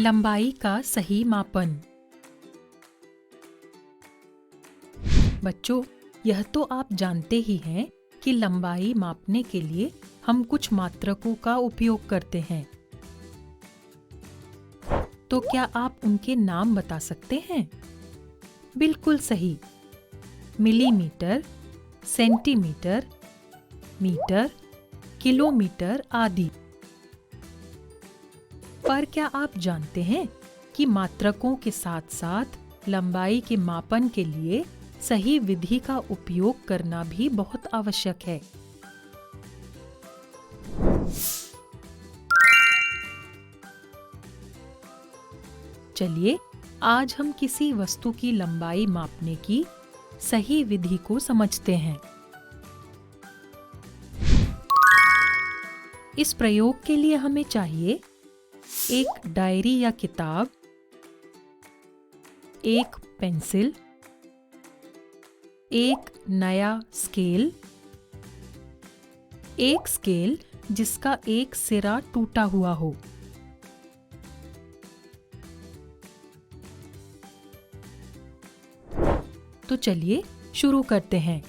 लंबाई का सही मापन। बच्चों, यह तो आप जानते ही हैं कि लंबाई मापने के लिए हम कुछ मात्रकों का उपयोग करते हैं। तो क्या आप उनके नाम बता सकते हैं? बिल्कुल सही, मिलीमीटर, सेंटीमीटर, मीटर, किलोमीटर आदि। पर क्या आप जानते हैं कि मात्रकों के साथ-साथ लंबाई के मापन के लिए सही विधि का उपयोग करना भी बहुत आवश्यक है। चलिए, आज हम किसी वस्तु की लंबाई मापने की सही विधि को समझते हैं। इस प्रयोग के लिए हमें चाहिए एक डायरी या किताब, एक पेंसिल, एक नया स्केल, एक स्केल जिसका एक सिरा टूटा हुआ हो। तो चलिए शुरू करते हैं।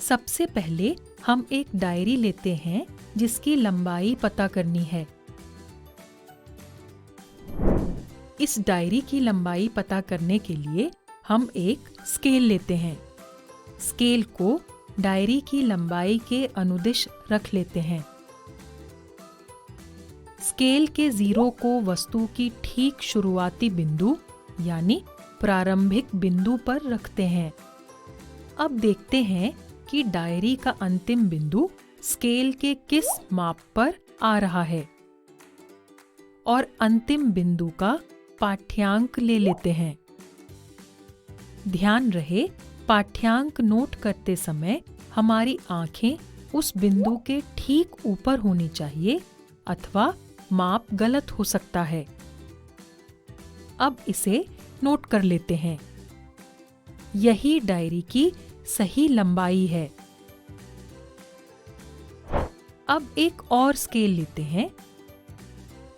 सबसे पहले हम एक डायरी लेते हैं जिसकी लंबाई पता करनी है। इस डायरी की लंबाई पता करने के लिए हम एक स्केल लेते हैं। स्केल को डायरी की लंबाई के अनुदिश रख लेते हैं। स्केल के जीरो को वस्तु की ठीक शुरुआती बिंदु यानी प्रारंभिक बिंदु पर रखते हैं। अब देखते हैं कि डायरी का अंतिम बिंदु स्केल के किस माप पर आ रहा है और अंतिम बिंदु का पाठ्यांक ले लेते हैं। ध्यान रहे, पाठ्यांक नोट करते समय हमारी आंखें उस बिंदु के ठीक ऊपर होनी चाहिए अथवा माप गलत हो सकता है। अब इसे नोट कर लेते हैं। यही डायरी की सही लंबाई है। अब एक और स्केल लेते हैं।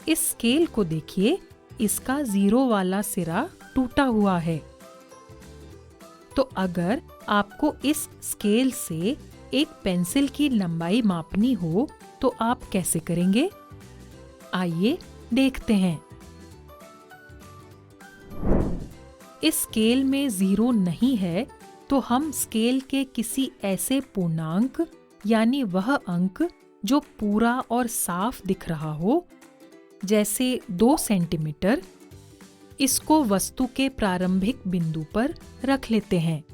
इस स्केल को देखिए, इसका जीरो वाला सिरा टूटा हुआ है। तो अगर आपको इस स्केल से एक पेंसिल की लंबाई मापनी हो तो आप कैसे करेंगे? आइए देखते हैं। इस स्केल में जीरो नहीं है तो हम स्केल के किसी ऐसे पूर्णांक यानी वह अंक जो पूरा और साफ दिख रहा हो, जैसे 2 सेंटीमीटर, इसको वस्तु के प्रारंभिक बिंदु पर रख लेते हैं।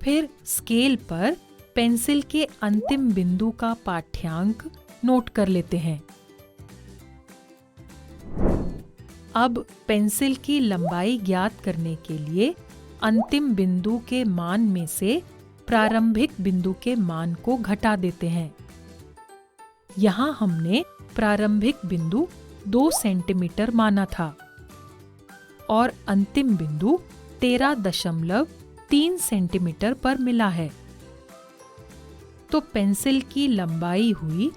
फिर स्केल पर पेंसिल के अंतिम बिंदु का पाठ्यांक नोट कर लेते हैं। अब पेंसिल की लंबाई ज्ञात करने के लिए अंतिम बिंदु के मान में से प्रारंभिक बिंदु के मान को घटा देते हैं। यहाँ हमने प्रारंभिक बिंदु 2 सेंटीमीटर माना था और अंतिम बिंदु 13.3 सेंटीमीटर पर मिला है। तो पेंसिल की लंबाई हुई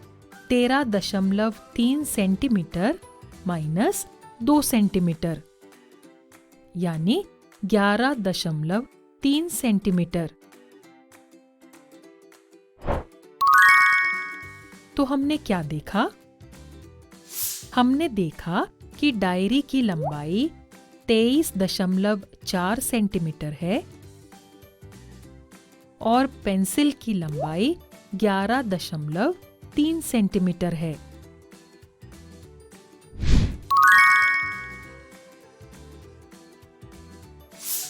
13.3 सेंटीमीटर माइनस 2 सेंटीमीटर यानी 11.3 सेंटीमीटर। तो हमने क्या देखा? हमने देखा कि डायरी की लंबाई 23.4 सेंटीमीटर है और पेंसिल की लंबाई 11.3 सेंटीमीटर है।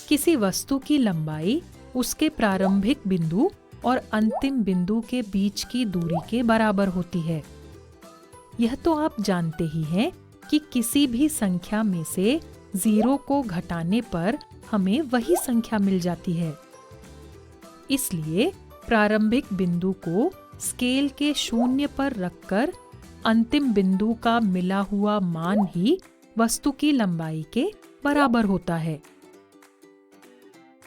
किसी वस्तु की लंबाई उसके प्रारंभिक बिंदु और अंतिम बिंदु के बीच की दूरी के बराबर होती है। यह तो आप जानते ही हैं कि किसी भी संख्या में से जीरो को घटाने पर हमें वही संख्या मिल जाती है। इसलिए प्रारंभिक बिंदु को स्केल के शून्य पर रखकर अंतिम बिंदु का मिला हुआ मान ही वस्तु की लंबाई के बराबर होता है।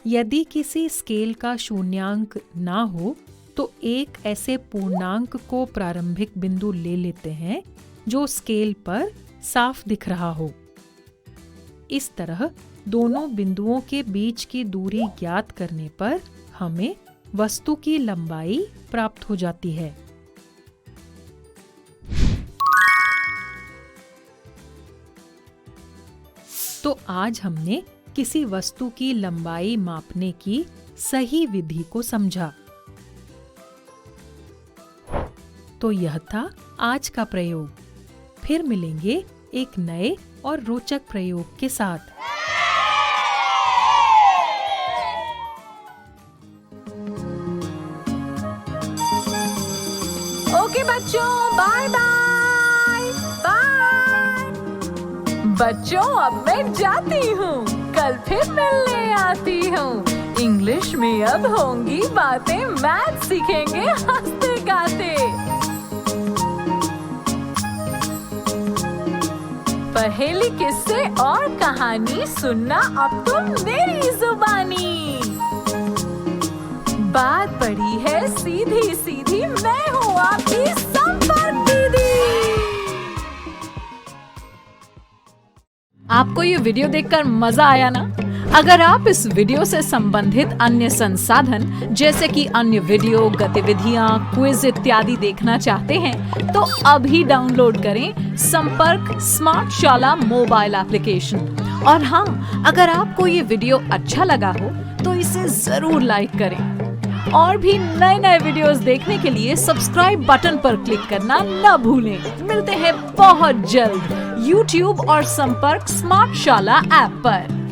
यदि किसी स्केल का शून्यांक ना हो तो एक ऐसे पूर्णांक को प्रारंभिक बिंदु ले लेते हैं जो स्केल पर साफ दिख रहा हो। इस तरह दोनों बिंदुओं के बीच की दूरी ज्ञात करने पर हमें वस्तु की लंबाई प्राप्त हो जाती है। तो आज हमने किसी वस्तु की लंबाई मापने की सही विधि को समझा। तो यह था आज का प्रयोग। फिर मिलेंगे एक नए और रोचक प्रयोग के साथ। ओके बच्चों, बाय बाय बाय। बच्चों अब मैं जाती हूँ, कल फिर मिलने आती हूँ। इंग्लिश में अब होंगी बातें, मैथ सीखेंगे हंसते गाते। पहेली, किस्से और कहानी सुनना अब तुम मेरी जुबानी। बात बड़ी है सीधी सीधी, मैं हूँ आपकी संपर्क दीदी। आपको ये वीडियो देखकर मजा आया ना? अगर आप इस वीडियो से संबंधित अन्य संसाधन जैसे कि अन्य वीडियो, गतिविधियां, क्विज इत्यादि देखना चाहते हैं तो अभी डाउनलोड करें संपर्क स्मार्ट शाला मोबाइल एप्लीकेशन। और हाँ, अगर आपको ये वीडियो अच्छा लगा हो तो इसे जरूर लाइक करें। और भी नए नए वीडियोस देखने के लिए सब्सक्राइब बटन पर क्लिक करना न भूलें। मिलते हैं बहुत जल्द YouTube और संपर्क स्मार्ट शाला ऐप पर।